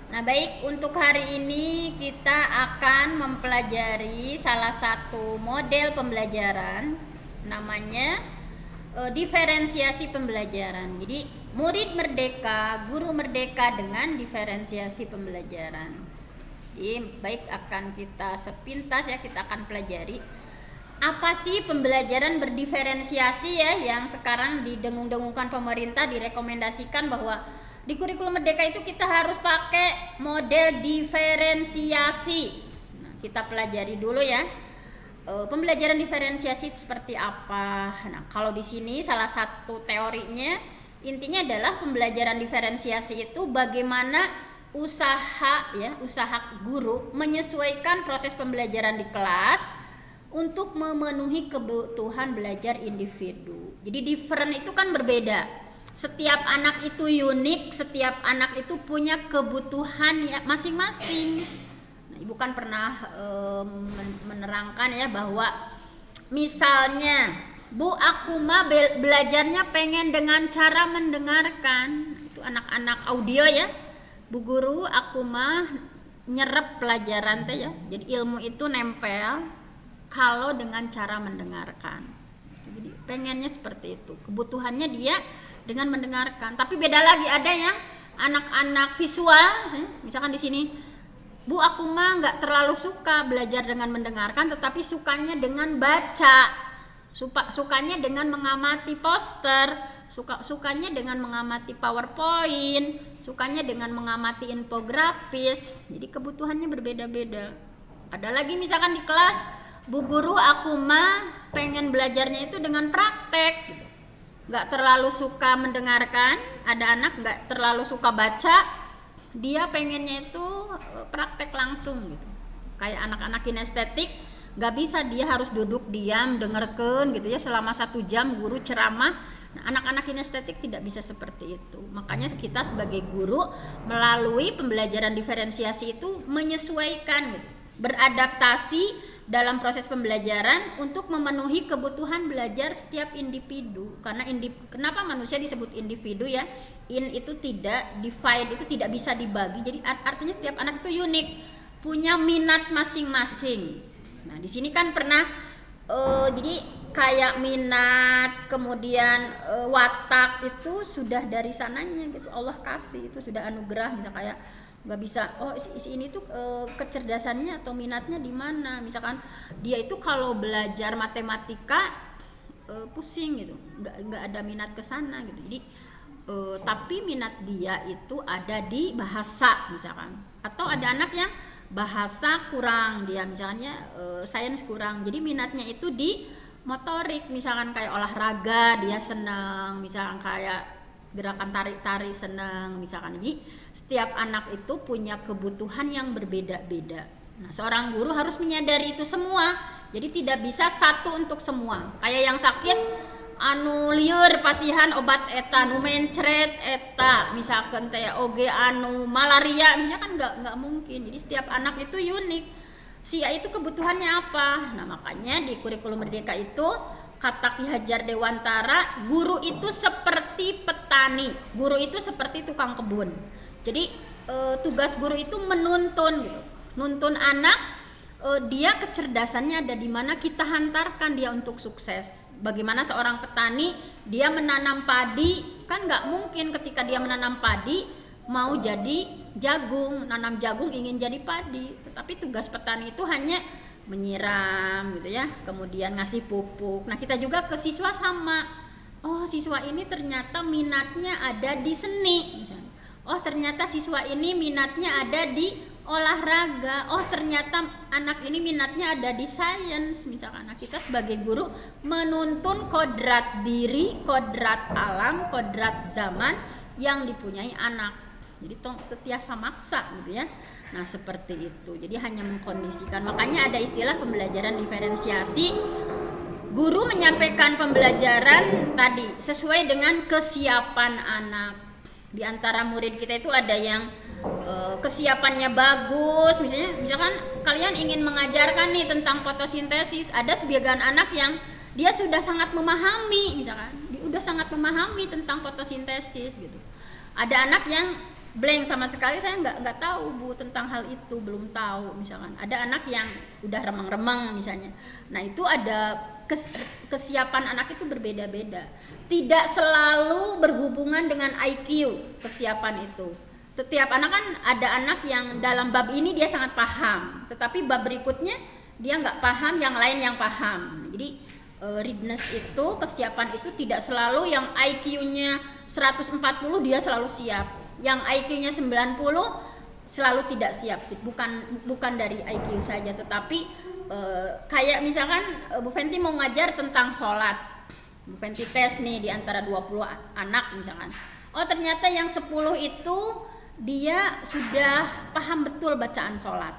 Nah, baik, untuk hari ini kita akan mempelajari salah satu model pembelajaran, namanya diferensiasi pembelajaran. Jadi, murid merdeka, guru merdeka dengan diferensiasi pembelajaran. Jadi, baik, akan kita sepintas ya, kita akan pelajari apa sih pembelajaran berdiferensiasi ya, yang sekarang didengung-dengungkan pemerintah, direkomendasikan bahwa di kurikulum merdeka itu kita harus pakai model diferensiasi. Nah, kita pelajari dulu ya. Pembelajaran diferensiasi seperti apa? Nah, kalau di sini salah satu teorinya intinya adalah pembelajaran diferensiasi itu bagaimana usaha guru menyesuaikan proses pembelajaran di kelas untuk memenuhi kebutuhan belajar individu. Jadi different itu kan berbeda. Setiap anak itu unik, setiap anak itu punya kebutuhan ya masing-masing. Nah, Ibu kan pernah menerangkan ya bahwa misalnya Bu, aku mah belajarnya pengen dengan cara mendengarkan. Itu anak-anak audio ya. Bu guru, aku mah nyerap pelajaran teh ya. Jadi ilmu itu nempel kalau dengan cara mendengarkan. Jadi pengennya seperti itu. Kebutuhannya dia dengan mendengarkan. Tapi beda lagi, ada yang anak-anak visual, misalkan di sini, Bu, aku mah nggak terlalu suka belajar dengan mendengarkan, tetapi sukanya dengan baca, sukanya dengan mengamati poster, sukanya dengan mengamati PowerPoint, sukanya dengan mengamati infografis. Jadi kebutuhannya berbeda-beda. Ada lagi misalkan di kelas, Bu guru, aku mah pengen belajarnya itu dengan praktek gitu. Gak terlalu suka mendengarkan, ada anak gak terlalu suka baca, dia pengennya itu praktek langsung gitu. Kayak anak-anak kinestetik, gak bisa, dia harus duduk diam dengarkan gitu ya selama 1 jam guru ceramah. Nah, anak-anak kinestetik tidak bisa seperti itu. Makanya kita sebagai guru melalui pembelajaran diferensiasi itu menyesuaikan gitu, beradaptasi dalam proses pembelajaran untuk memenuhi kebutuhan belajar setiap individu. Karena kenapa manusia disebut individu ya? In itu tidak, divide itu tidak bisa dibagi. Jadi artinya setiap anak itu unik, punya minat masing-masing. Nah, di sini kan pernah jadi kayak minat, kemudian watak itu sudah dari sananya gitu. Allah kasih, itu sudah anugerah. Misalnya kayak nggak bisa, si ini tuh kecerdasannya atau minatnya di mana, misalkan dia itu kalau belajar matematika pusing gitu, nggak ada minat ke sana gitu. Jadi tapi minat dia itu ada di bahasa misalkan, atau ada anak yang bahasa kurang, dia misalnya sains kurang, jadi minatnya itu di motorik, misalkan kayak olahraga dia senang, misalkan kayak gerakan tarik-tarik senang misalkan. Jadi setiap anak itu punya kebutuhan yang berbeda-beda. Nah, seorang guru harus menyadari itu semua. Jadi tidak bisa satu untuk semua. Kayak yang sakit anu lieur pasihan obat eta, nu mencret eta, misalkan teh oge anu malaria, misalnya kan nggak mungkin. Jadi setiap anak itu unik. Sia itu kebutuhannya apa? Nah, makanya di kurikulum merdeka itu kata Ki Hajar Dewantara, guru itu seperti petani, guru itu seperti tukang kebun. Jadi tugas guru itu menuntun gitu, nuntun anak, dia kecerdasannya ada di mana, kita hantarkan dia untuk sukses. Bagaimana seorang petani, dia menanam padi, kan nggak mungkin ketika dia menanam padi mau jadi jagung, nanam jagung ingin jadi padi. Tetapi tugas petani itu hanya menyiram gitu ya, kemudian ngasih pupuk. Nah, kita juga ke siswa sama. Oh, siswa ini ternyata minatnya ada di seni misalnya. Oh, ternyata siswa ini minatnya ada di olahraga. Oh, ternyata anak ini minatnya ada di sains misalkan. Nah, kita sebagai guru menuntun kodrat diri, kodrat alam, kodrat zaman yang dipunyai anak. Jadi tetiasa maksa gitu ya. Nah, seperti itu. Jadi hanya mengkondisikan. Makanya ada istilah pembelajaran diferensiasi. Guru menyampaikan pembelajaran tadi sesuai dengan kesiapan anak. Di antara murid kita itu ada yang kesiapannya bagus, misalkan kalian ingin mengajarkan nih tentang fotosintesis, ada sebagian anak yang dia sudah sangat memahami, misalkan dia udah sangat memahami tentang fotosintesis gitu. Ada anak yang blank sama sekali, saya nggak tahu Bu tentang hal itu, belum tahu. Misalkan ada anak yang udah remang-remang misalnya, nah itu ada kesiapan anak itu berbeda-beda, tidak selalu berhubungan dengan IQ kesiapan itu. Setiap anak kan ada anak yang dalam bab ini dia sangat paham, tetapi bab berikutnya dia nggak paham, yang lain yang paham. Jadi readiness itu, kesiapan itu tidak selalu yang IQ-nya 140 dia selalu siap, yang IQ-nya 90 selalu tidak siap. Bukan dari IQ saja, tetapi kayak misalkan Bu Fenty mau ngajar tentang sholat, Bu Fenty tes nih di antara 20 anak misalkan, oh ternyata yang 10 itu dia sudah paham betul bacaan sholat,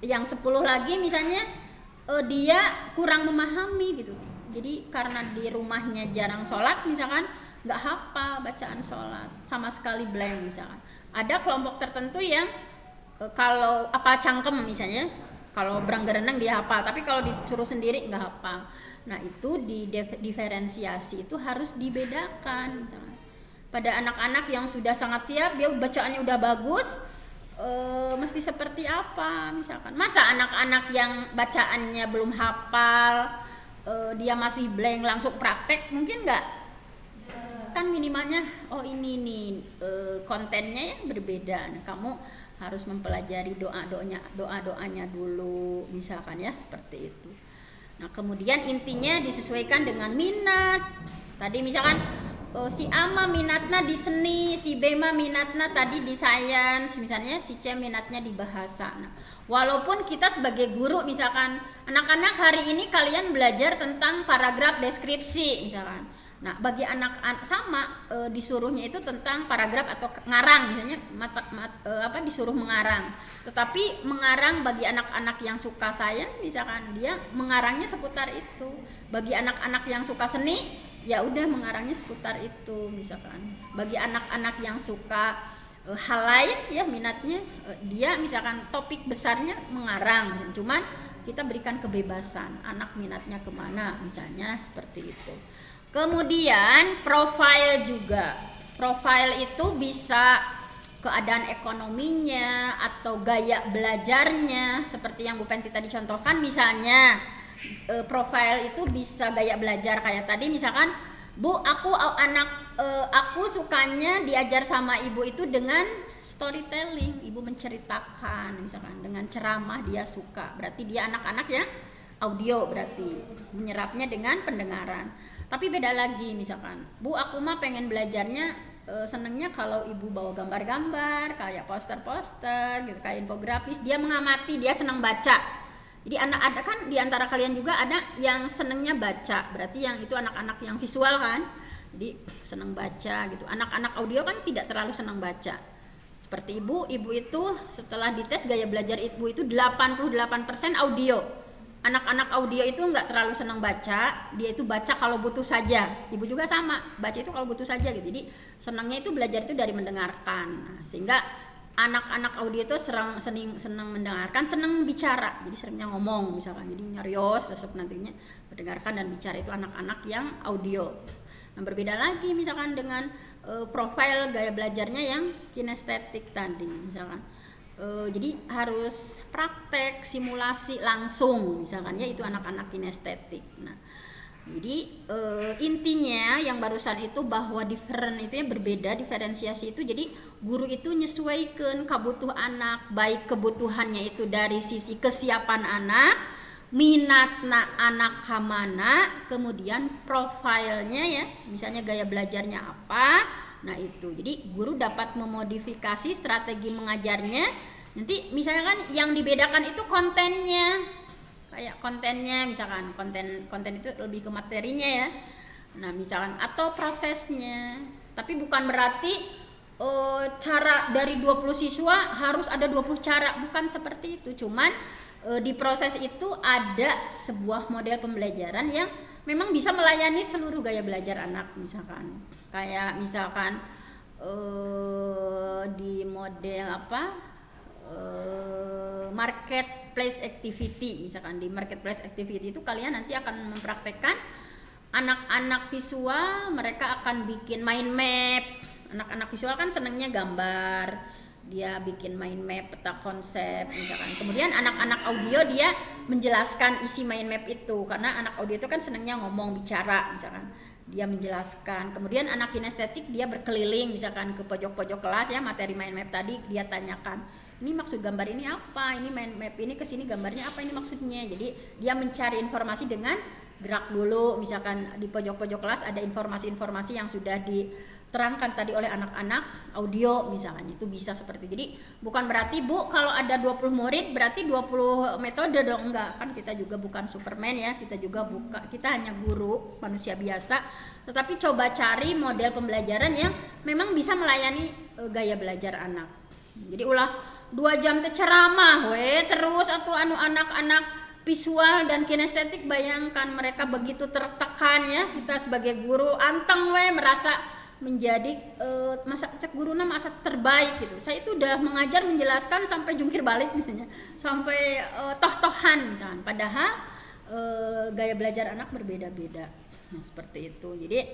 yang 10 lagi misalnya dia kurang memahami gitu. Jadi karena di rumahnya jarang sholat misalkan, nggak hafal bacaan sholat, sama sekali blank misalkan. Ada kelompok tertentu yang kalau apal cangkem misalnya, kalau berengger-reneng dia hafal, tapi kalau disuruh sendiri nggak hafal. Nah itu di diferensiasi itu harus dibedakan misalkan. Pada anak-anak yang sudah sangat siap, dia bacaannya udah bagus, mesti seperti apa misalkan. Masa anak-anak yang bacaannya belum hafal, dia masih blank langsung praktek, mungkin nggak. Kan minimalnya oh ini nih kontennya yang berbeda. Nah, kamu harus mempelajari doa-doanya dulu misalkan ya, seperti itu. Nah kemudian intinya disesuaikan dengan minat. Tadi misalkan si A mah minatnya di seni, si B mah minatnya tadi di sains, misalnya si C minatnya di bahasa. Nah, walaupun kita sebagai guru misalkan, anak-anak hari ini kalian belajar tentang paragraf deskripsi misalkan. Nah, bagi anak-anak sama disuruhnya itu tentang paragraf atau ngarang misalnya, disuruh mengarang. Tetapi mengarang bagi anak-anak yang suka sains misalkan, dia mengarangnya seputar itu. Bagi anak-anak yang suka seni, ya udah mengarangnya seputar itu misalkan. Bagi anak-anak yang suka hal lain ya minatnya, dia misalkan topik besarnya mengarang, cuman kita berikan kebebasan anak minatnya kemana misalnya, seperti itu. Kemudian profil juga, profil itu bisa keadaan ekonominya atau gaya belajarnya, seperti yang Bu Fenty tadi contohkan misalnya. Profil itu bisa gaya belajar kayak tadi misalkan, Bu aku sukanya diajar sama ibu itu dengan storytelling, ibu menceritakan misalkan, dengan ceramah dia suka, berarti dia anak-anak yang audio, berarti menyerapnya dengan pendengaran. Tapi beda lagi misalkan, Bu aku mah pengen belajarnya senengnya kalau ibu bawa gambar-gambar kayak poster-poster gitu, kayak infografis, dia mengamati, dia senang baca. Jadi ada kan di antara kalian juga ada yang senengnya baca, berarti yang itu anak-anak yang visual kan, jadi seneng baca gitu. Anak-anak audio kan tidak terlalu senang baca. Seperti ibu itu setelah dites gaya belajar ibu itu 88% audio. Anak-anak audio itu nggak terlalu senang baca, dia itu baca kalau butuh saja. Ibu juga sama, baca itu kalau butuh saja gitu. Jadi senangnya itu belajar itu dari mendengarkan. Nah, sehingga anak-anak audio itu senang mendengarkan, senang bicara, jadi seringnya ngomong misalkan, jadi nyarios resep nantinya mendengarkan dan bicara, itu anak-anak yang audio. Nah berbeda lagi misalkan dengan profil gaya belajarnya yang kinestetik tadi misalkan, jadi harus praktek simulasi langsung misalkan ya, itu anak-anak kinestetik. Nah jadi intinya yang barusan itu bahwa different itu ya berbeda, diferensiasi itu jadi guru itu menyesuaikan kebutuhan anak, baik kebutuhannya itu dari sisi kesiapan anak, minatna anak kamana, kemudian profilnya ya, misalnya gaya belajarnya apa. Nah itu jadi guru dapat memodifikasi strategi mengajarnya. Nanti misalnya kan yang dibedakan itu kontennya, kayak kontennya misalkan, konten itu lebih ke materinya ya. Nah misalkan atau prosesnya, tapi bukan berarti cara dari 20 siswa harus ada 20 cara, bukan seperti itu. Cuman di proses itu ada sebuah model pembelajaran yang memang bisa melayani seluruh gaya belajar anak misalkan. Kayak misalkan di model marketplace activity misalkan. Di marketplace activity itu kalian nanti akan mempraktekkan anak-anak visual, mereka akan bikin mind map Anak-anak visual kan senangnya gambar, dia bikin mind map, peta konsep misalkan. Kemudian anak-anak audio dia menjelaskan isi mind map itu, karena anak audio itu kan senangnya ngomong, bicara misalkan. Dia menjelaskan. Kemudian anak kinestetik dia berkeliling misalkan ke pojok-pojok kelas ya, materi mind map tadi dia tanyakan, ini maksud gambar ini apa, ini mind map ini kesini gambarnya apa, ini maksudnya. Jadi dia mencari informasi dengan gerak dulu, misalkan di pojok-pojok kelas ada informasi-informasi yang sudah diterangkan tadi oleh anak-anak audio misalnya, itu bisa seperti itu. Jadi bukan berarti Bu kalau ada 20 murid berarti 20 metode dong, enggak, kan kita juga bukan Superman ya, kita juga kita hanya guru, manusia biasa, tetapi coba cari model pembelajaran yang memang bisa melayani gaya belajar anak. Jadi ulah 2 jam ceramah terus atau anak-anak visual dan kinestetik, bayangkan mereka begitu tertekan ya, kita sebagai guru anteng merasa menjadi masa cek guru masa terbaik gitu. Saya itu udah mengajar menjelaskan sampai jungkir balik misalnya, sampai toh-tohan misalnya, padahal gaya belajar anak berbeda-beda. Nah, seperti itu. Jadi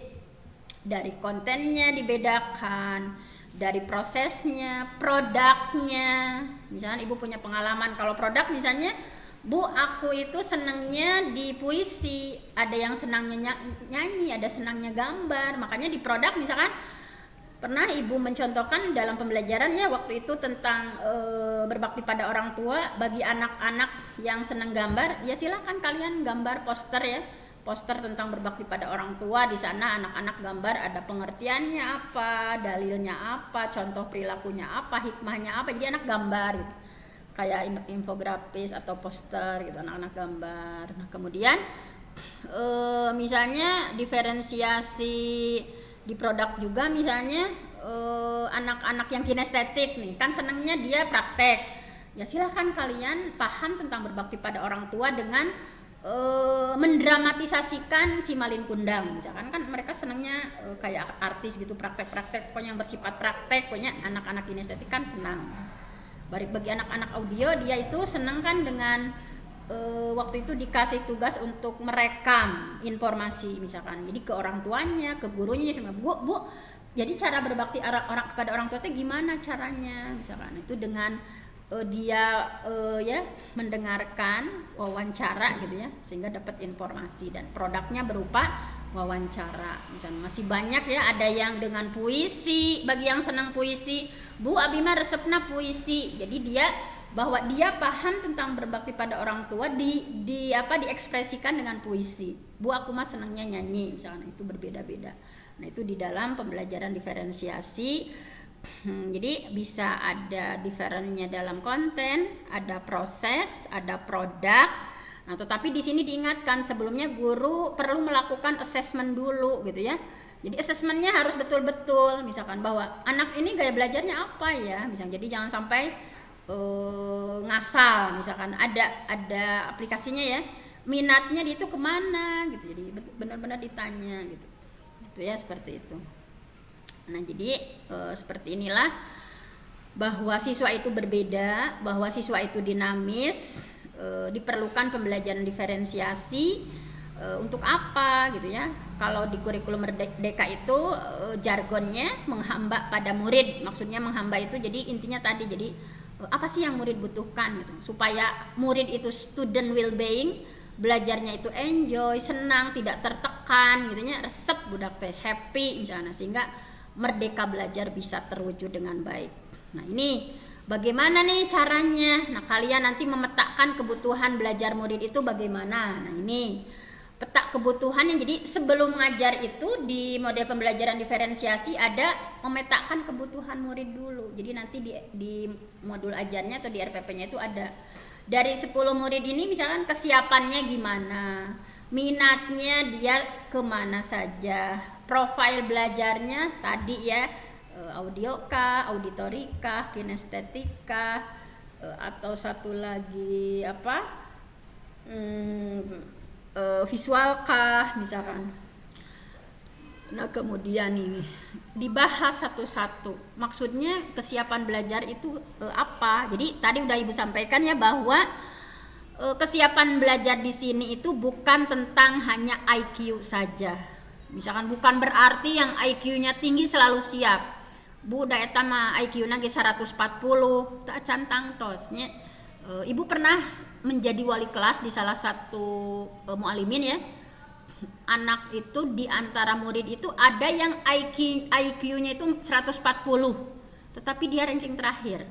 dari kontennya dibedakan, dari prosesnya, produknya. Misalnya Ibu punya pengalaman, kalau produk misalnya, Bu, aku itu senangnya di puisi, ada yang senangnya nyanyi, ada senangnya gambar. Makanya di produk misalkan pernah Ibu mencontohkan dalam pembelajaran ya waktu itu tentang berbakti pada orang tua. Bagi anak-anak yang senang gambar, ya silakan kalian gambar poster ya, poster tentang berbakti pada orang tua. Di sana anak-anak gambar ada pengertiannya apa, dalilnya apa, contoh perilakunya apa, hikmahnya apa. Jadi anak gambar gitu, kayak infografis atau poster gitu, anak-anak gambar. Nah, kemudian misalnya diferensiasi di produk juga, misalnya anak-anak yang kinestetik nih kan senangnya dia praktek, ya silahkan kalian paham tentang berbakti pada orang tua dengan mendramatisasikan si Malin Kundang misalkan, kan mereka senangnya kayak artis gitu, praktek-praktek pokoknya yang bersifat praktek, pokoknya anak-anak kinestetik kan senang. Bagi anak-anak audio dia itu senang kan dengan waktu itu dikasih tugas untuk merekam informasi misalkan, jadi ke orang tuanya, ke gurunya sama bu jadi cara berbakti orang kepada orang tua itu gimana caranya misalkan, itu dengan dia ya mendengarkan wawancara gitu ya, sehingga dapat informasi dan produknya berupa wawancara. Misalnya masih banyak ya, ada yang dengan puisi, bagi yang senang puisi, Bu Abimah resepnya puisi. Jadi dia bahwa dia paham tentang berbakti pada orang tua diekspresikan dengan puisi. Bu aku mah senangnya nyanyi misalnya, itu berbeda-beda. Nah, itu di dalam pembelajaran diferensiasi. Jadi bisa ada diferennya dalam konten, ada proses, ada produk. Nah, tetapi di sini diingatkan sebelumnya guru perlu melakukan assessment dulu gitu ya. Jadi assessmentnya harus betul-betul, misalkan bahwa anak ini gaya belajarnya apa ya, misalnya. Jadi jangan sampai ngasal, misalkan ada aplikasinya ya, minatnya dia itu kemana gitu. Jadi benar-benar ditanya gitu. Itu ya, seperti itu. Nah, jadi seperti inilah bahwa siswa itu berbeda, bahwa siswa itu dinamis, diperlukan pembelajaran diferensiasi untuk apa gitu ya. Kalau di kurikulum Merdeka itu jargonnya menghamba pada murid, maksudnya menghamba itu jadi intinya tadi, jadi apa sih yang murid butuhkan gitu, supaya murid itu student well-being, belajarnya itu enjoy, senang, tidak tertekan gitu ya, resep budak teh happy misalnya, sehingga merdeka belajar bisa terwujud dengan baik. Nah, ini bagaimana nih caranya? Nah, kalian nanti memetakan kebutuhan belajar murid itu bagaimana. Nah, ini peta kebutuhannya. Jadi sebelum ngajar itu di model pembelajaran diferensiasi ada memetakan kebutuhan murid dulu. Jadi nanti di modul ajarnya atau di RPP-nya itu ada dari 10 murid ini misalkan kesiapannya gimana, minatnya dia kemana saja, profil belajarnya tadi ya, audio kah, auditori kah, kinestetika, atau satu lagi apa, visual kah misalkan. Nah, kemudian ini dibahas satu-satu, maksudnya kesiapan belajar itu apa. Jadi tadi udah Ibu sampaikan ya bahwa kesiapan belajar di sini itu bukan tentang hanya IQ saja. Misalkan bukan berarti yang IQ-nya tinggi selalu siap. Bu da eta mah IQ-na ge 140 teu acan tangtos nya. Ibu pernah menjadi wali kelas di salah satu mualimin ya. Anak itu di antara murid itu ada yang IQ-nya itu 140, tetapi dia ranking terakhir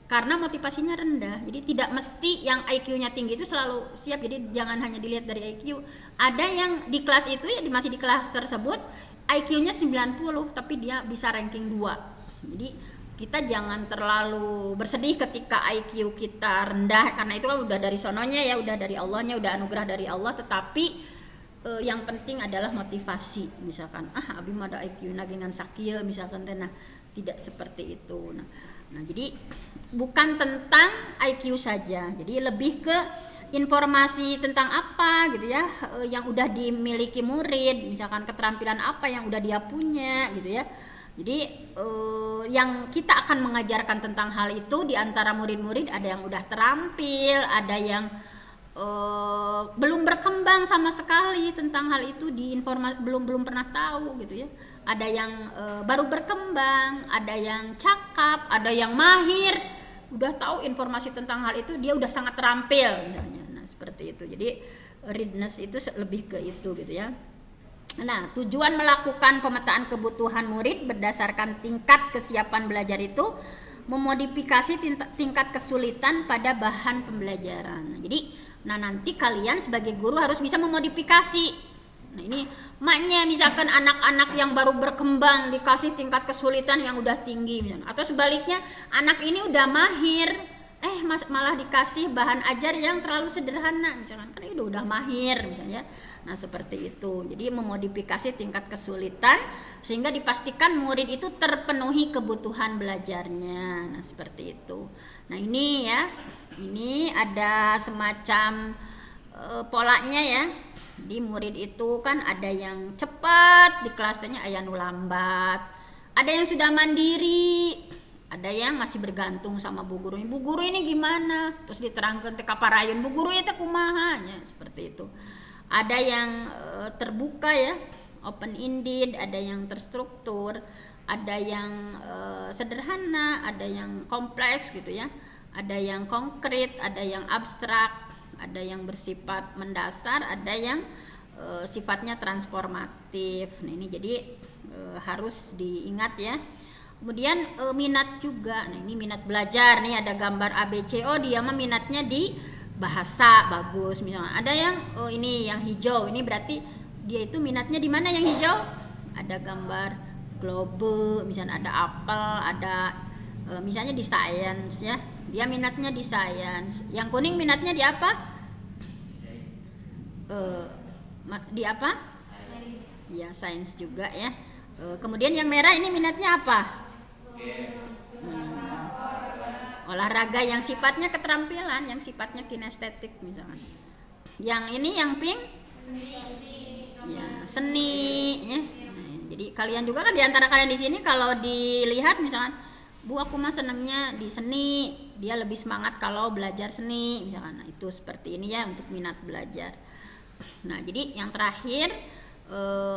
karena motivasinya rendah. Jadi tidak mesti yang IQ-nya tinggi itu selalu siap. Jadi jangan hanya dilihat dari IQ. Ada yang di kelas itu ya, masih di kelas tersebut IQ-nya 90 tapi dia bisa ranking 2. Jadi kita jangan terlalu bersedih ketika IQ kita rendah, karena itu kan udah dari sononya ya, udah dari Allahnya, udah anugerah dari Allah. Tetapi yang penting adalah motivasi. Misalkan abi mah ada IQ nagingan sakieu misalkan teh, nah tidak seperti itu. Nah jadi bukan tentang IQ saja, jadi lebih ke informasi tentang apa gitu ya, yang udah dimiliki murid, misalkan keterampilan apa yang udah dia punya gitu ya. Jadi yang kita akan mengajarkan tentang hal itu di antara murid-murid ada yang udah terampil, ada yang belum berkembang sama sekali tentang hal itu, di informasi belum pernah tahu gitu ya. Ada yang baru berkembang, ada yang cakap, ada yang mahir, udah tahu informasi tentang hal itu, dia udah sangat terampil misalnya. Nah seperti itu. Jadi readiness itu lebih ke itu gitu ya. Nah, tujuan melakukan pemetaan kebutuhan murid berdasarkan tingkat kesiapan belajar itu memodifikasi tingkat kesulitan pada bahan pembelajaran. Nah, jadi nanti kalian sebagai guru harus bisa memodifikasi. Nah, ini maknya misalkan anak-anak yang baru berkembang dikasih tingkat kesulitan yang udah tinggi misalnya. Atau sebaliknya anak ini udah mahir malah dikasih bahan ajar yang terlalu sederhana misalkan, kan itu udah mahir misalnya. Nah seperti itu. Jadi memodifikasi tingkat kesulitan sehingga dipastikan murid itu terpenuhi kebutuhan belajarnya. Nah seperti itu. Nah ini ya, ini ada semacam polanya ya. Di murid itu kan ada yang cepat di kelasnya, aya nu lambat, ada yang sudah mandiri, ada yang masih bergantung sama bu guru. Bu guru ini gimana? Terus diterangkan teh kaparayun bu guru itu kumaha nya, seperti itu. Ada yang terbuka ya, open ended, ada yang terstruktur, ada yang sederhana, ada yang kompleks gitu ya. Ada yang konkret, ada yang abstrak, ada yang bersifat mendasar, ada yang sifatnya transformatif. Nah ini jadi harus diingat ya. Kemudian minat juga. Nah ini minat belajar nih, ada gambar ABCO, dia mah minatnya di bahasa bagus misalnya. Ada yang ini yang hijau, ini berarti dia itu minatnya di mana yang hijau? Ada gambar globe, misalnya ada apel, ada misalnya di science ya. Dia minatnya di science. Yang kuning minatnya di apa? Di apa? Ya science juga ya. Kemudian yang merah ini minatnya apa? Olahraga yang sifatnya keterampilan, yang sifatnya kinestetik misalkan. Yang ini yang pink? Ya, seni ya. Nah, jadi kalian juga kan di antara kalian di sini kalau dilihat misalkan, Bu aku mah senangnya di seni, dia lebih semangat kalau belajar seni misalkan. Nah, itu seperti ini ya untuk minat belajar. Nah, jadi yang terakhir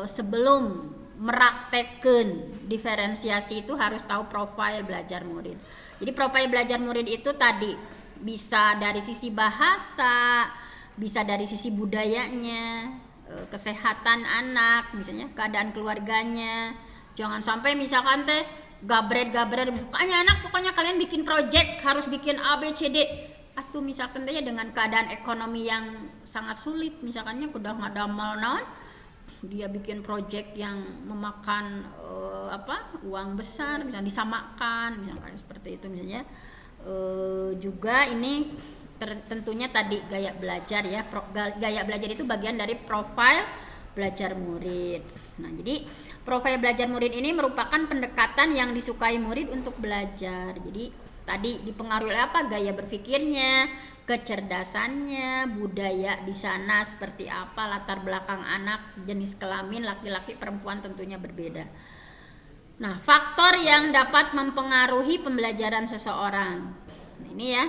sebelum meraktekkan diferensiasi itu harus tahu profil belajar murid. Jadi profil belajar murid itu tadi bisa dari sisi bahasa, bisa dari sisi budayanya, kesehatan anak, misalnya keadaan keluarganya. Jangan sampai misalkan teh gabret pokoknya kalian bikin project harus bikin A B C D. Atau misalkan teh dengan keadaan ekonomi yang sangat sulit, misalkannya udah ngadamal naon, dia bikin project yang memakan uang besar, misalnya disamakan, misalnya seperti itu misalnya. Juga ini tentunya tadi gaya belajar ya, gaya belajar itu bagian dari profil belajar murid. Nah jadi profil belajar murid ini merupakan pendekatan yang disukai murid untuk belajar. Jadi tadi dipengaruhi oleh apa? Gaya berpikirnya, kecerdasannya, budaya di sana seperti apa, latar belakang anak, jenis kelamin, laki-laki, perempuan tentunya berbeda. Nah, faktor yang dapat mempengaruhi pembelajaran seseorang. Nah, ini ya,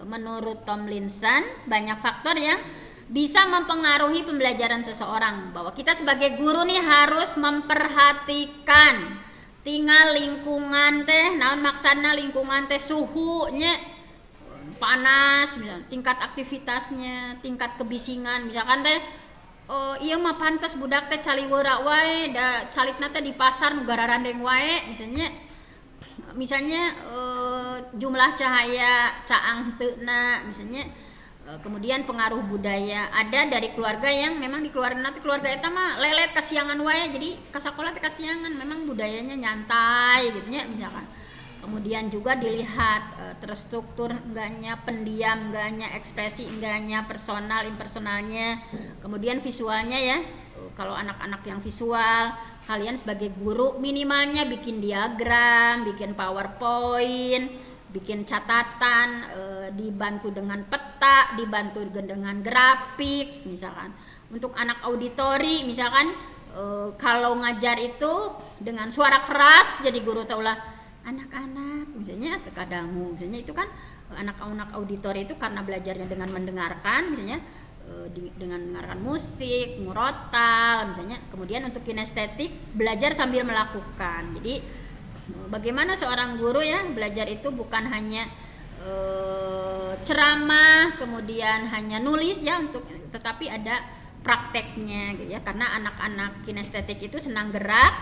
menurut Tomlinson banyak faktor yang bisa mempengaruhi pembelajaran seseorang. Bahwa kita sebagai guru nih harus memperhatikan tinggal lingkungan teh naon maksana lingkungan teh suhunya panas misalnya, tingkat aktivitasnya, tingkat kebisingan misalkan teh iya mah pantes budak teh caliweura wae da calikna teh di pasar negara randeng wae misalnya jumlah cahaya caang teuna misalnya. Kemudian pengaruh budaya ada dari keluarga yang memang di keluarga eta mah lelet kasiangan wae jadi ka sakola teh kasiangan memang budayanya nyantai gitu nya misalkan. Kemudian juga dilihat terstruktur enggaknya, pendiam enggaknya, ekspresi enggaknya, personal impersonalnya. Kemudian visualnya ya. Kalau anak-anak yang visual, kalian sebagai guru minimalnya bikin diagram, bikin PowerPoint, bikin catatan, dibantu dengan peta, dibantu dengan grafik misalkan. Untuk anak auditori misalkan kalau ngajar itu dengan suara keras jadi guru taulah anak-anak misalnya terkadang misalnya itu kan anak-anak auditori itu karena belajarnya dengan mendengarkan misalnya dengan mendengarkan musik, murotal misalnya. Kemudian untuk kinestetik belajar sambil melakukan. Jadi bagaimana seorang guru ya belajar itu bukan hanya ceramah kemudian hanya nulis ya tetapi ada prakteknya gitu ya karena anak-anak kinestetik itu senang gerak,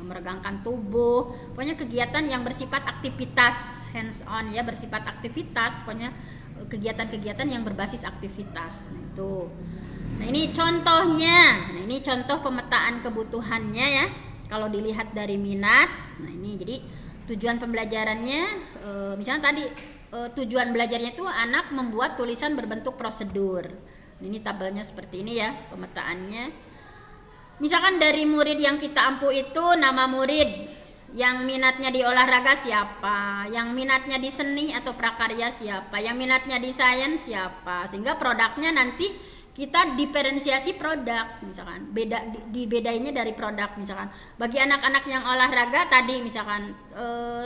meregangkan tubuh, pokoknya kegiatan yang bersifat aktivitas hands on ya bersifat aktivitas pokoknya kegiatan-kegiatan yang berbasis aktivitas. Nah ini contohnya, nah ini contoh pemetaan kebutuhannya ya. Kalau dilihat dari minat, nah ini jadi tujuan pembelajarannya, misalnya tadi tujuan belajarnya itu anak membuat tulisan berbentuk prosedur. Ini tabelnya seperti ini ya pemetaannya. Misalkan dari murid yang kita ampu itu nama murid, yang minatnya di olahraga siapa, yang minatnya di seni atau prakarya siapa, yang minatnya di sains siapa, sehingga produknya nanti kita diferensiasi produk misalkan dibedainnya dari produk misalkan. Bagi anak-anak yang olahraga tadi misalkan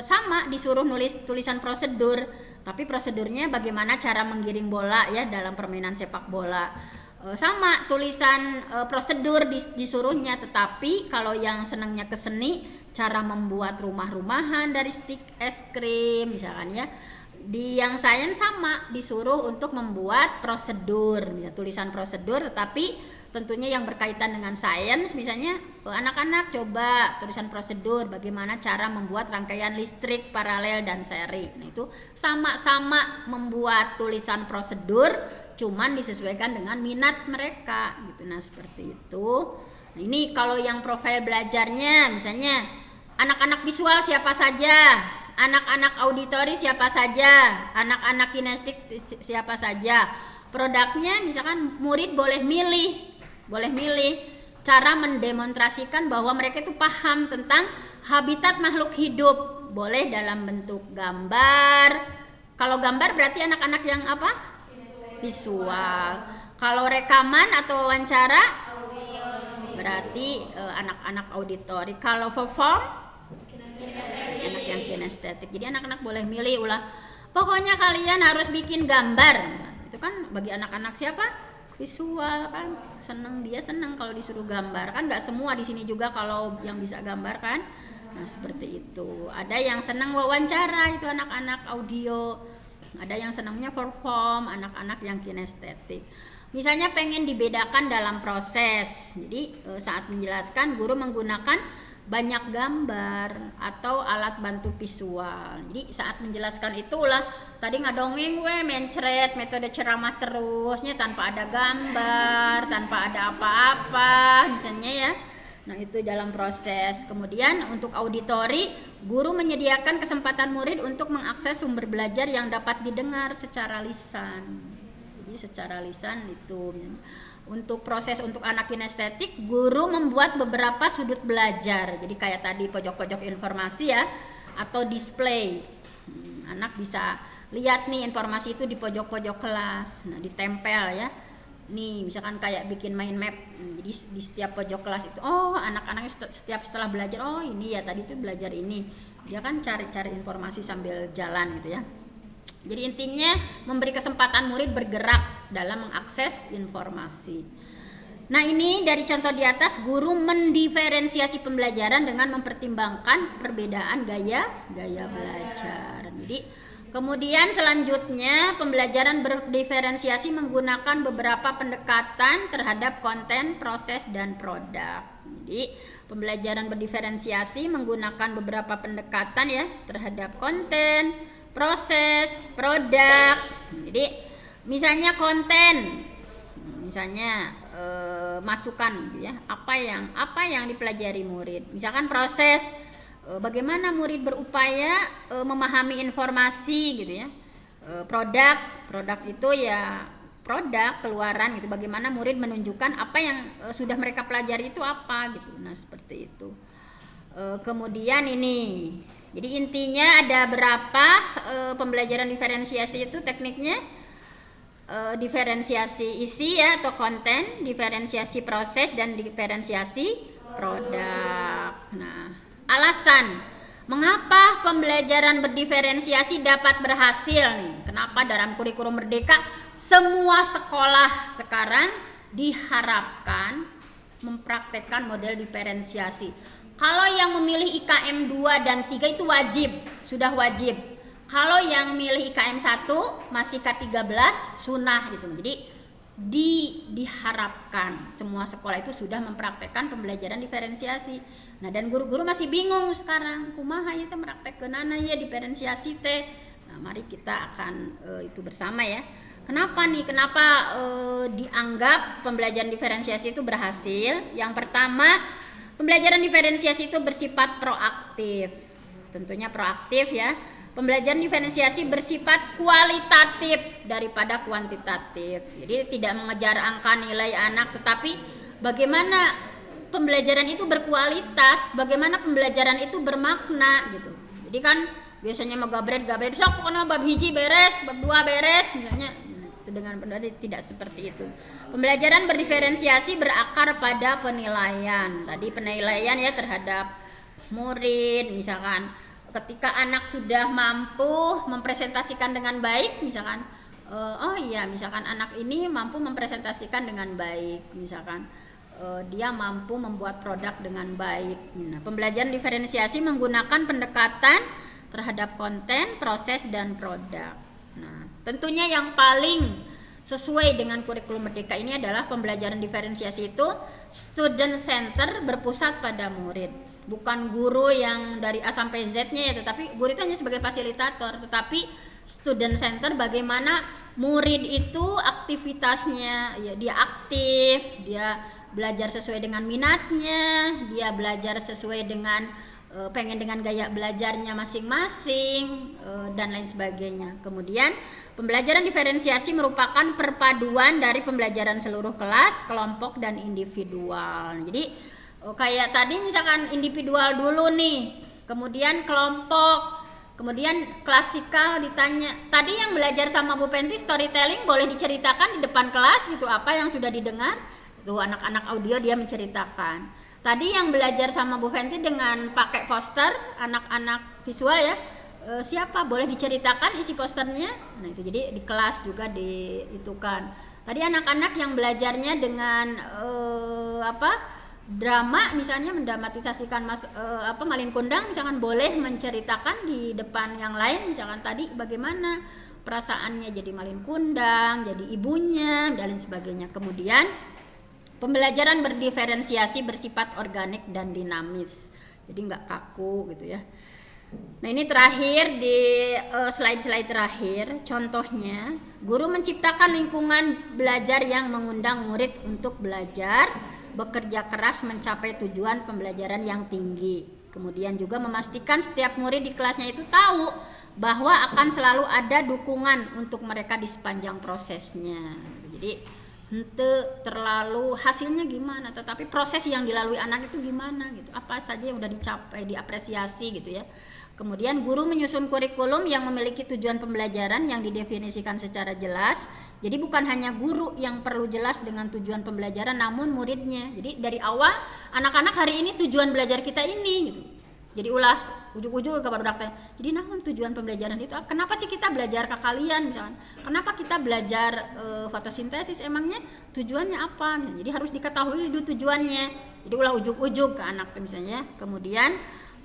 sama disuruh nulis tulisan prosedur, tapi prosedurnya bagaimana cara menggiring bola ya dalam permainan sepak bola. Sama tulisan prosedur disuruhnya, tetapi kalau yang senangnya ke seni cara membuat rumah-rumahan dari stik es krim misalkan ya. Di yang sains sama disuruh untuk membuat prosedur misalnya tulisan prosedur tetapi tentunya yang berkaitan dengan sains misalnya anak-anak coba tulisan prosedur bagaimana cara membuat rangkaian listrik paralel dan seri. Nah itu sama-sama membuat tulisan prosedur cuman disesuaikan dengan minat mereka gitu. Nah seperti itu. Nah, ini kalau yang profil belajarnya misalnya anak-anak visual siapa saja, anak-anak auditori siapa saja, anak-anak kinestik siapa saja. Produknya misalkan murid boleh milih cara mendemonstrasikan bahwa mereka itu paham tentang habitat makhluk hidup. Boleh dalam bentuk gambar. Kalau gambar berarti anak-anak yang apa? Visual. Kalau rekaman atau wawancara berarti anak-anak auditori. Kalau perform anak yang kinestetik. Jadi anak-anak boleh milih ulah. Pokoknya kalian harus bikin gambar. Itu kan bagi anak-anak siapa? Visual kan. Senang kalau disuruh gambar. Kan nggak semua di sini juga kalau yang bisa gambar kan. Nah seperti itu. Ada yang senang wawancara itu anak-anak audio. Ada yang senangnya perform, anak-anak yang kinestetik. Misalnya pengen dibedakan dalam proses. Jadi saat menjelaskan guru menggunakan banyak gambar atau alat bantu visual. Jadi saat menjelaskan itulah tadi ngadongeng mencret metode ceramah terusnya tanpa ada gambar, tanpa ada apa-apa misalnya ya. Nah itu dalam proses. Kemudian untuk auditori, guru menyediakan kesempatan murid untuk mengakses sumber belajar yang dapat didengar secara lisan. Jadi secara lisan itu. Untuk proses untuk anak kinestetik, guru membuat beberapa sudut belajar. Jadi kayak tadi pojok-pojok informasi ya, atau display. Anak bisa lihat nih informasi itu di pojok-pojok kelas. Nah ditempel ya. Nih misalkan kayak bikin mind map, jadi di setiap pojok kelas itu anak-anak setiap setelah belajar ini ya tadi tuh belajar ini, dia kan cari-cari informasi sambil jalan gitu ya. Jadi intinya memberi kesempatan murid bergerak dalam mengakses informasi. Nah, ini dari contoh di atas, guru mendiferensiasi pembelajaran dengan mempertimbangkan perbedaan gaya belajar. Jadi, kemudian selanjutnya pembelajaran berdiferensiasi menggunakan beberapa pendekatan terhadap konten, proses, dan produk. Jadi, pembelajaran berdiferensiasi menggunakan beberapa pendekatan ya terhadap konten, proses, produk. Jadi, misalnya konten, misalnya masukan gitu ya, apa yang dipelajari murid. Misalkan proses, bagaimana murid berupaya memahami informasi gitu ya. Produk itu ya produk keluaran gitu, bagaimana murid menunjukkan apa yang sudah mereka pelajari itu apa gitu. Nah, seperti itu. Kemudian ini, jadi intinya ada berapa pembelajaran diferensiasi itu tekniknya. Diferensiasi isi ya atau konten, diferensiasi proses, dan diferensiasi produk. Nah, alasan mengapa pembelajaran berdiferensiasi dapat berhasil nih? Kenapa dalam kurikulum Merdeka semua sekolah sekarang diharapkan mempraktekkan model diferensiasi. Kalau yang memilih IKM 2 dan 3 itu wajib, sudah wajib. Kalau yang milih IKM 1 masih K13 sunnah gitu. Jadi diharapkan semua sekolah itu sudah mempraktekkan pembelajaran diferensiasi. Nah, dan guru-guru masih bingung sekarang, kumaha ya teh mempraktekkeunana ya diferensiasi teh. Nah, mari kita akan itu bersama ya. Kenapa nih? Kenapa dianggap pembelajaran diferensiasi itu berhasil? Yang pertama, pembelajaran diferensiasi itu bersifat proaktif. Tentunya proaktif ya. Pembelajaran diferensiasi bersifat kualitatif daripada kuantitatif. Jadi tidak mengejar angka nilai anak, tetapi bagaimana pembelajaran itu berkualitas, bagaimana pembelajaran itu bermakna gitu. Jadi kan biasanya mau gabret sok pokoknya bab hiji beres, bab 2 beres misalnya. Dengan benar tidak seperti itu. Pembelajaran berdiferensiasi berakar pada penilaian. Tadi penilaian ya terhadap murid, misalkan ketika anak sudah mampu mempresentasikan dengan baik, misalkan misalkan anak ini mampu mempresentasikan dengan baik, misalkan dia mampu membuat produk dengan baik. Nah, pembelajaran diferensiasi menggunakan pendekatan terhadap konten, proses, dan produk. Nah, tentunya yang paling sesuai dengan kurikulum Merdeka ini adalah pembelajaran diferensiasi itu student center, berpusat pada murid. Bukan guru yang dari A sampai Z-nya ya, tetapi guru itu hanya sebagai fasilitator, tetapi student center bagaimana murid itu aktivitasnya ya, dia aktif, dia belajar sesuai dengan minatnya, dia belajar sesuai dengan pengen dengan gaya belajarnya masing-masing dan lain sebagainya. Kemudian pembelajaran diferensiasi merupakan perpaduan dari pembelajaran seluruh kelas, kelompok, dan individual. Jadi kayak tadi misalkan individual dulu nih, kemudian kelompok, kemudian klasikal ditanya. Tadi yang belajar sama Bu Penti storytelling boleh diceritakan di depan kelas gitu, apa yang sudah didengar. Tuh anak-anak audio dia menceritakan. Tadi yang belajar sama Bu Penti dengan pakai poster, anak-anak visual ya, siapa boleh diceritakan isi posternya. Nah itu jadi di kelas juga diitukan. Tadi anak-anak yang belajarnya dengan drama misalnya mendramatisasikan Malin Kundang, misalkan boleh menceritakan di depan yang lain, misalkan tadi bagaimana perasaannya jadi Malin Kundang, jadi ibunya dan lain sebagainya. Kemudian pembelajaran berdiferensiasi bersifat organik dan dinamis, jadi nggak kaku gitu ya. Nah ini terakhir di slide-slide terakhir, contohnya guru menciptakan lingkungan belajar yang mengundang murid untuk belajar, bekerja keras mencapai tujuan pembelajaran yang tinggi. Kemudian juga memastikan setiap murid di kelasnya itu tahu bahwa akan selalu ada dukungan untuk mereka di sepanjang prosesnya. Jadi ente terlalu hasilnya gimana, tetapi proses yang dilalui anak itu gimana gitu, apa saja yang udah dicapai, diapresiasi gitu ya. Kemudian guru menyusun kurikulum yang memiliki tujuan pembelajaran yang didefinisikan secara jelas. Jadi bukan hanya guru yang perlu jelas dengan tujuan pembelajaran, namun muridnya. Jadi dari awal anak-anak hari ini tujuan belajar kita ini gitu. Jadi ujug-ujug ke barudak teh. Jadi naon tujuan pembelajaran itu? Kenapa sih kita belajar ke kalian misalkan? Kenapa kita belajar fotosintesis? Emangnya tujuannya apa? Jadi harus diketahui dulu tujuannya. Jadi ulah ujug-ujug ke anak misalnya. Kemudian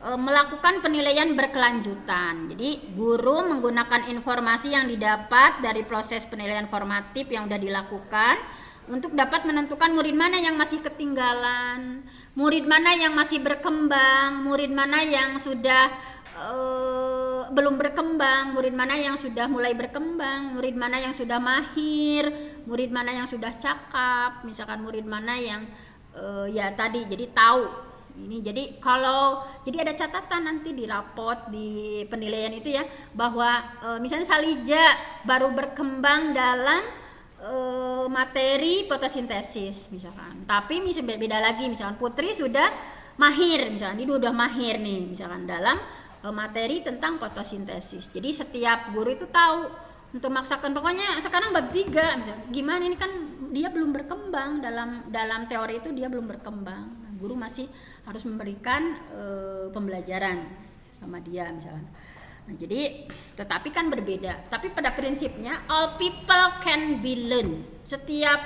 melakukan penilaian berkelanjutan. Jadi guru menggunakan informasi yang didapat dari proses penilaian formatif yang sudah dilakukan untuk dapat menentukan murid mana yang masih ketinggalan, murid mana yang masih berkembang, murid mana yang sudah belum berkembang, murid mana yang sudah mulai berkembang, murid mana yang sudah mahir, murid mana yang sudah cakap, misalkan murid mana yang ya tadi jadi tahu. Ini jadi kalau jadi ada catatan nanti di rapot di penilaian itu ya bahwa misalnya Salija baru berkembang dalam materi fotosintesis misalkan, tapi misalnya beda lagi, misalkan Putri sudah mahir, misalkan dia udah mahir nih misalkan dalam materi tentang fotosintesis. Jadi setiap guru itu tahu untuk maksakan, pokoknya sekarang bab 3 misalkan, gimana ini kan dia belum berkembang dalam teori itu, dia belum berkembang. Nah, guru masih harus memberikan pembelajaran sama dia misalkan. Nah, jadi tetapi kan berbeda. Tapi pada prinsipnya all people can be learn. Setiap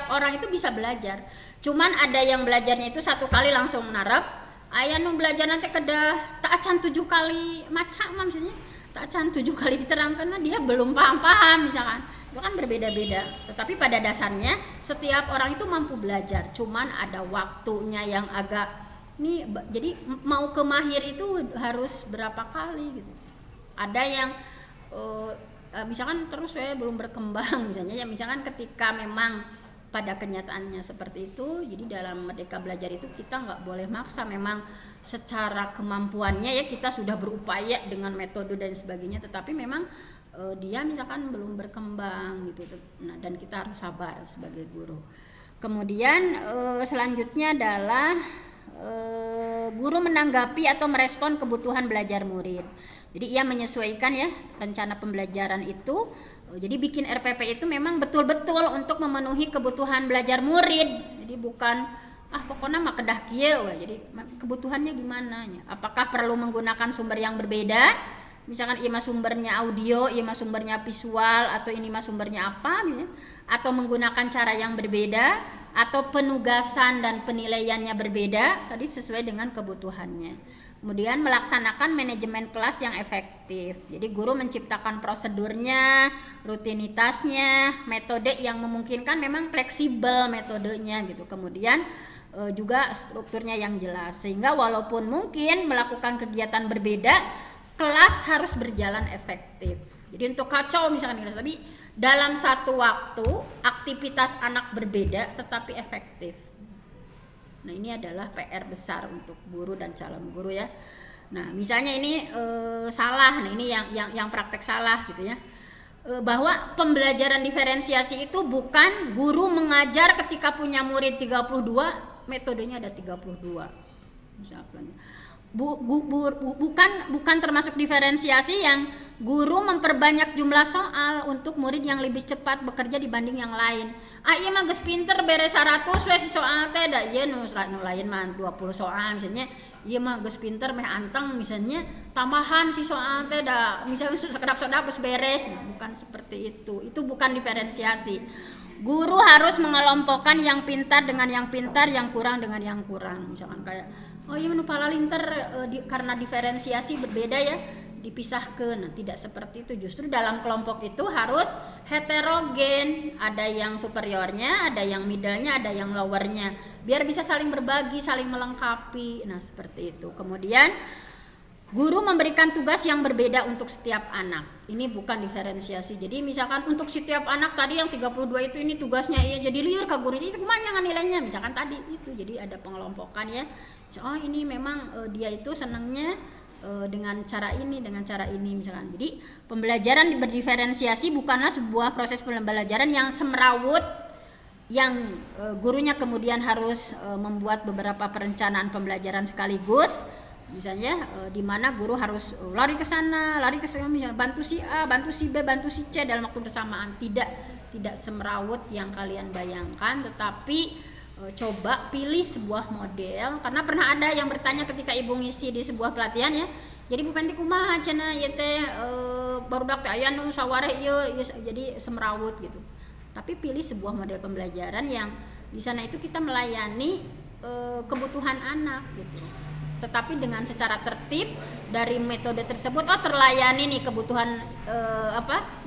orang itu bisa belajar. Cuman ada yang belajarnya itu 1 kali langsung narap. Aya nu belajar nanti kedah tak acan 7 kali maca misalnya. Tak acan 7 kali diterangkan dia belum paham misalkan. Itu kan berbeda-beda. Tetapi pada dasarnya setiap orang itu mampu belajar. Cuman ada waktunya yang agak ini, jadi mau ke mahir itu harus berapa kali gitu. Ada yang misalkan terus belum berkembang misalnya ya, misalkan ketika memang pada kenyataannya seperti itu. Jadi dalam Merdeka Belajar itu kita nggak boleh maksa, memang secara kemampuannya ya kita sudah berupaya dengan metode dan sebagainya, tetapi memang dia misalkan belum berkembang gitu. Nah, dan kita harus sabar sebagai guru. Kemudian selanjutnya adalah guru menanggapi atau merespon kebutuhan belajar murid. Jadi ia menyesuaikan ya rencana pembelajaran itu. Jadi bikin RPP itu memang betul-betul untuk memenuhi kebutuhan belajar murid. Jadi bukan pokoknya mah kedah kieu. Jadi kebutuhannya gimana ya? Apakah perlu menggunakan sumber yang berbeda? Misalkan ini mah sumbernya audio, ini mah sumbernya visual, atau ini mah sumbernya apa gitu. Atau menggunakan cara yang berbeda, atau penugasan dan penilaiannya berbeda, tadi sesuai dengan kebutuhannya. Kemudian melaksanakan manajemen kelas yang efektif. Jadi guru menciptakan prosedurnya, rutinitasnya, metode yang memungkinkan, memang fleksibel metodenya gitu. Kemudian juga strukturnya yang jelas, sehingga walaupun mungkin melakukan kegiatan berbeda, kelas harus berjalan efektif. Jadi untuk kacau misalkan kelas, tapi dalam satu waktu aktivitas anak berbeda tetapi efektif. Nah, ini adalah PR besar untuk guru dan calon guru ya. Nah, misalnya ini salah, nah ini yang praktek salah gitu ya. Bahwa pembelajaran diferensiasi itu bukan guru mengajar ketika punya murid 32, metodenya ada 32. Misalkan bukan termasuk diferensiasi yang guru memperbanyak jumlah soal untuk murid yang lebih cepat bekerja dibanding yang lain. Ieu mah geus pinter beres 100 we si soal teh da ieu nu lain mah 20 soal misalnya. Ieu mah geus pinter meh anteng misalnya tambahan si soal teh da misalnya sekedap-sedap geus beres. Nah, bukan seperti itu. Itu bukan diferensiasi. Guru harus mengelompokkan yang pintar dengan yang pintar, yang kurang dengan yang kurang. Misalkan kayak iya menu palalinter karena diferensiasi berbeda ya, dipisahkan. Nah, tidak seperti itu. Justru dalam kelompok itu harus heterogen, ada yang superiornya, ada yang middle-nya, ada yang lower-nya, biar bisa saling berbagi, saling melengkapi. Nah, seperti itu. Kemudian guru memberikan tugas yang berbeda untuk setiap anak. Ini bukan diferensiasi. Jadi misalkan untuk setiap anak tadi yang 32 itu ini tugasnya jadi liur ke guru itu kumaha nilainya, misalkan tadi itu. Jadi ada pengelompokan ya. Ini memang dia itu senangnya dengan cara ini misalkan. Jadi pembelajaran berdiferensiasi bukanlah sebuah proses pembelajaran yang semrawut, yang gurunya kemudian harus membuat beberapa perencanaan pembelajaran sekaligus. Misalnya di mana guru harus lari ke sana, lari ke sana, misalnya bantu si A, bantu si B, bantu si C dalam waktu bersamaan. Tidak semrawut yang kalian bayangkan, tetapi coba pilih sebuah model, karena pernah ada yang bertanya ketika ibu ngisi di sebuah pelatihan ya, jadi Bu Penti kumaha cenah ieu teh barudak teh aya nu sawareh ieu jadi semrawut gitu. Tapi pilih sebuah model pembelajaran yang di sana itu kita melayani kebutuhan anak gitu, tetapi dengan secara tertib. Dari metode tersebut terlayani nih kebutuhan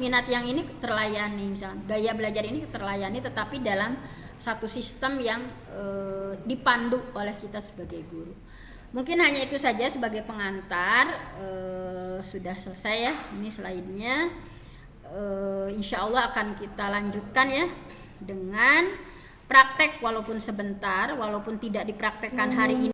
minat yang ini terlayani, misalnya gaya belajar ini terlayani, tetapi dalam satu sistem yang dipandu oleh kita sebagai guru. Mungkin hanya itu saja sebagai pengantar. Sudah selesai ya ini slide-nya. Insya Allah akan kita lanjutkan ya dengan praktek walaupun sebentar, walaupun tidak dipraktekkan hari ini.